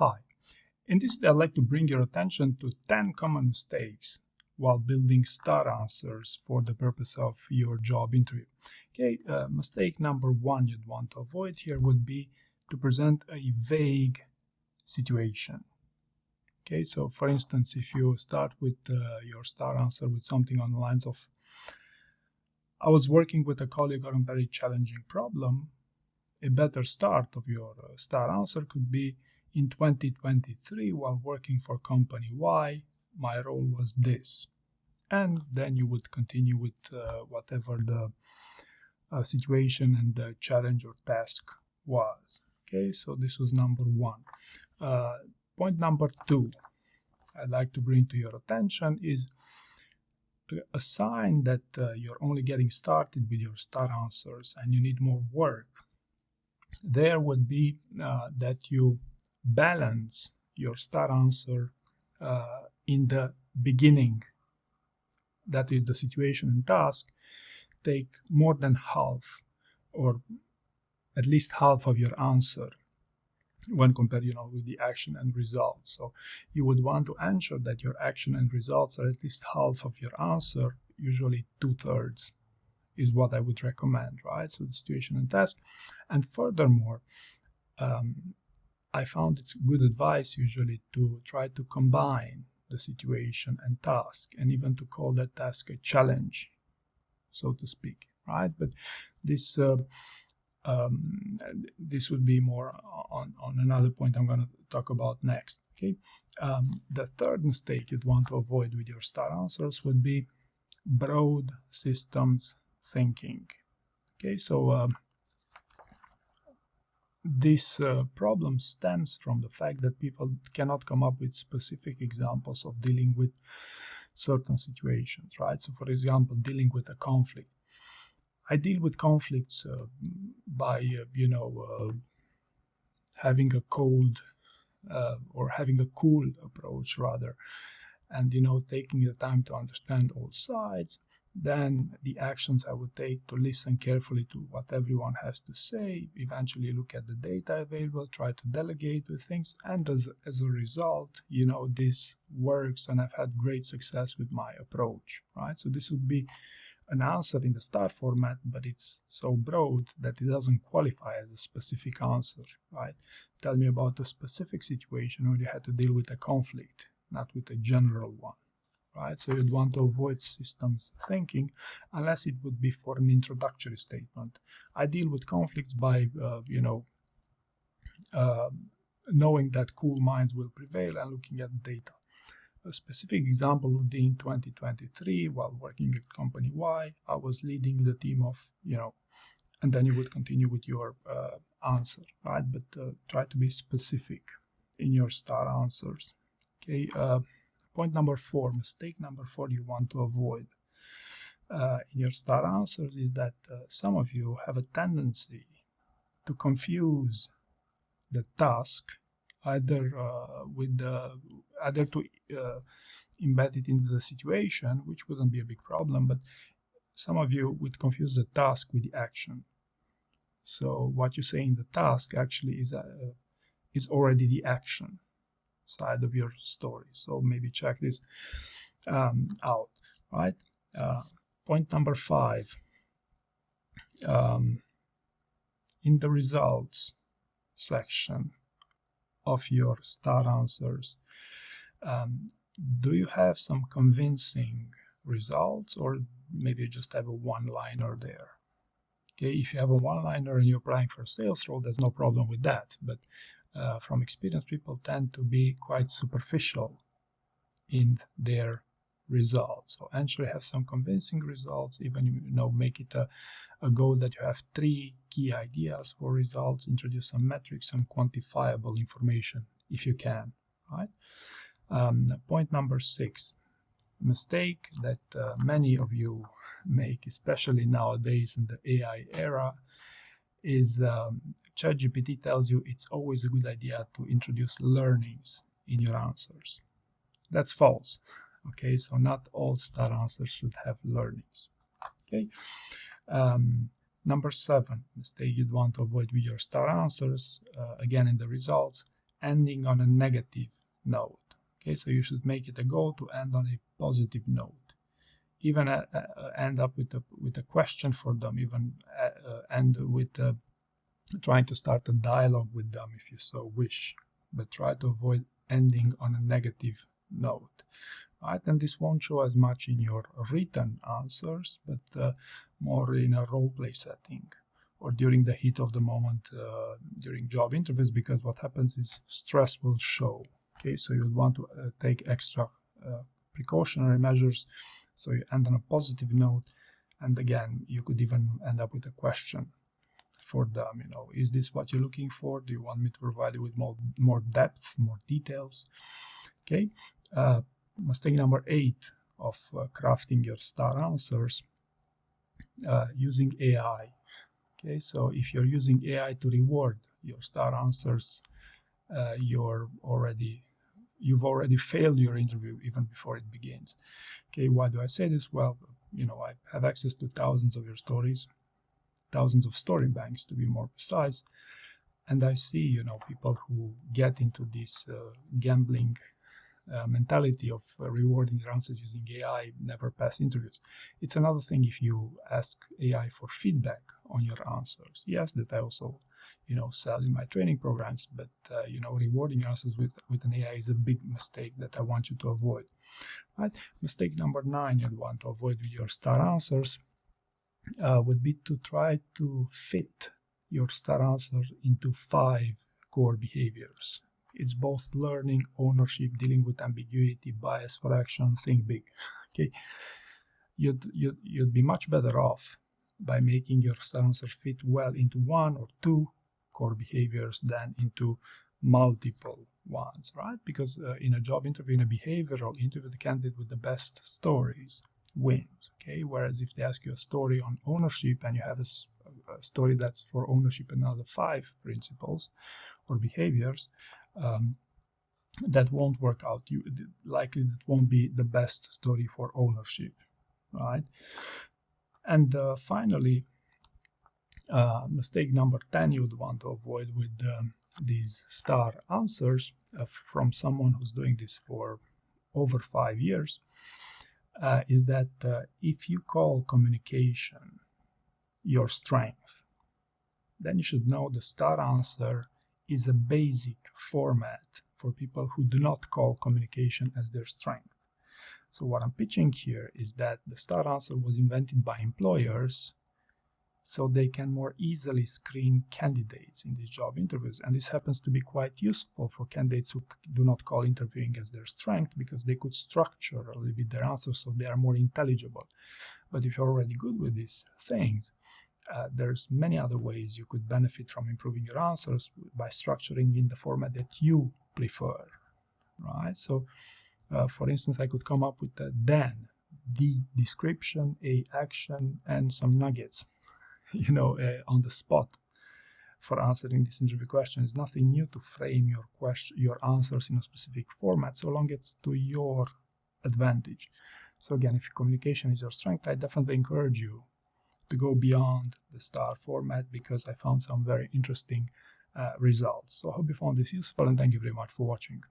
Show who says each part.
Speaker 1: Hi, in this video I'd like to bring your attention to 10 common mistakes while building star answers for the purpose of your job interview. Okay, mistake number one you'd want to avoid here would be to present a vague situation. Okay, so for instance, if you start with your star answer with something on the lines of, I was working with a colleague on a very challenging problem, a better start of your star answer could be, in 2023, while working for company Y, my role was this. And then you would continue with whatever the situation and the challenge or task was. Okay, so this was number one. Point number two I'd like to bring to your attention is a sign that you're only getting started with your star answers and you need more work. There would be that you balance your star answer in the beginning, that is the situation and task, take more than half or at least half of your answer when compared with the action and results. So you would want to ensure that your action and results are at least half of your answer, usually 2/3 is what I would recommend, right? So the situation and task. And furthermore, I found it's good advice usually to try to combine the situation and task, and even to call that task a challenge, so to speak, right? But this this would be more on another point I'm going to talk about next. Okay, the third mistake you'd want to avoid with your star answers would be broad systems thinking. Okay, so this problem stems from the fact that people cannot come up with specific examples of dealing with certain situations, right? So for example, dealing with a conflict. I deal with conflicts by having a cold or having a cool approach rather, and taking the time to understand all sides. Then the actions I would take to listen carefully to what everyone has to say, eventually look at the data available, try to delegate with things, and as a result, this works and I've had great success with my approach, right? So this would be an answer in the star format, but it's so broad that it doesn't qualify as a specific answer, right? Tell me about a specific situation where you had to deal with a conflict, not with a general one. Right, so you'd want to avoid systems thinking unless it would be for an introductory statement. I deal with conflicts by, knowing that cool minds will prevail and looking at data. A specific example would be in 2023, while working at company Y, I was leading the team of, and then you would continue with your answer, right? But try to be specific in your star answers. Okay. Point number four, mistake number four you want to avoid in your star answers is that some of you have a tendency to confuse the task either to embed it into the situation, which wouldn't be a big problem, but some of you would confuse the task with the action. So what you say in the task actually is already the action side of your story. So maybe check this out, right? Point number five, in the results section of your star answers, do you have some convincing results, or maybe you just have a one-liner there? Okay, if you have a one-liner and you're applying for a sales role, there's no problem with that, but from experience, people tend to be quite superficial in their results. So actually have some convincing results, even make it a goal that you have 3 key ideas for results, introduce some metrics and quantifiable information if you can, right? Point number 6, mistake that many of you make, especially nowadays in the AI era, is ChatGPT tells you it's always a good idea to introduce learnings in your answers. That's false. Okay, so not all star answers should have learnings. Okay, number 7, mistake you'd want to avoid with your star answers, again in the results, ending on a negative note. Okay, so you should make it a goal to end on a positive note. Even end up with a question for them. Even end with trying to start a dialogue with them if you so wish. But try to avoid ending on a negative note. Right, and this won't show as much in your written answers, but more in a role play setting or during the heat of the moment during job interviews, because what happens is stress will show. Okay, so you'd want to take extra precautionary measures, so you end on a positive note, and again, you could even end up with a question for them. Is this what you're looking for? Do you want me to provide you with more depth, more details? Okay. Mistake number 8 of crafting your star answers, using AI. Okay, so if you're using AI to reward your star answers, you've already failed your interview even before it begins. Okay, why do I say this? Well, I have access to thousands of your stories, thousands of story banks to be more precise, and I see, people who get into this gambling mentality of rewarding their answers using AI never pass interviews. It's another thing if you ask AI for feedback on your answers. Yes, that I also, sell in my training programs, but, rewarding answers with an AI is a big mistake that I want you to avoid. Right? Mistake number 9 you'd want to avoid with your star answers would be to try to fit your star answer into 5 core behaviors. It's both learning, ownership, dealing with ambiguity, bias for action, think big. Okay, you'd be much better off by making your star answer fit well into 1 or 2 core behaviors than into multiple ones, right? Because in a job interview, in a behavioral interview, the candidate with the best stories wins. Okay, whereas if they ask you a story on ownership and you have a story that's for ownership and another 5 principles or behaviors, that won't work out. Likely that won't be the best story for ownership, right? And finally, mistake number 10 you'd want to avoid with these star answers from someone who's doing this for over 5 years is that if you call communication your strength, then you should know the star answer is a basic format for people who do not call communication as their strength. So what I'm pitching here is that the star answer was invented by employers so they can more easily screen candidates in these job interviews. And this happens to be quite useful for candidates who do not call interviewing as their strength, because they could structure a little bit their answers so they are more intelligible. But if you're already good with these things, there's many other ways you could benefit from improving your answers by structuring in the format that you prefer, right? So, for instance, I could come up with a then, D description, A action, and some nuggets, on the spot for answering this interview question. It's nothing new to frame your answers in a specific format, so long it's to your advantage. So again, if communication is your strength, I definitely encourage you to go beyond the star format, because I found some very interesting results. So I hope you found this useful, and thank you very much for watching.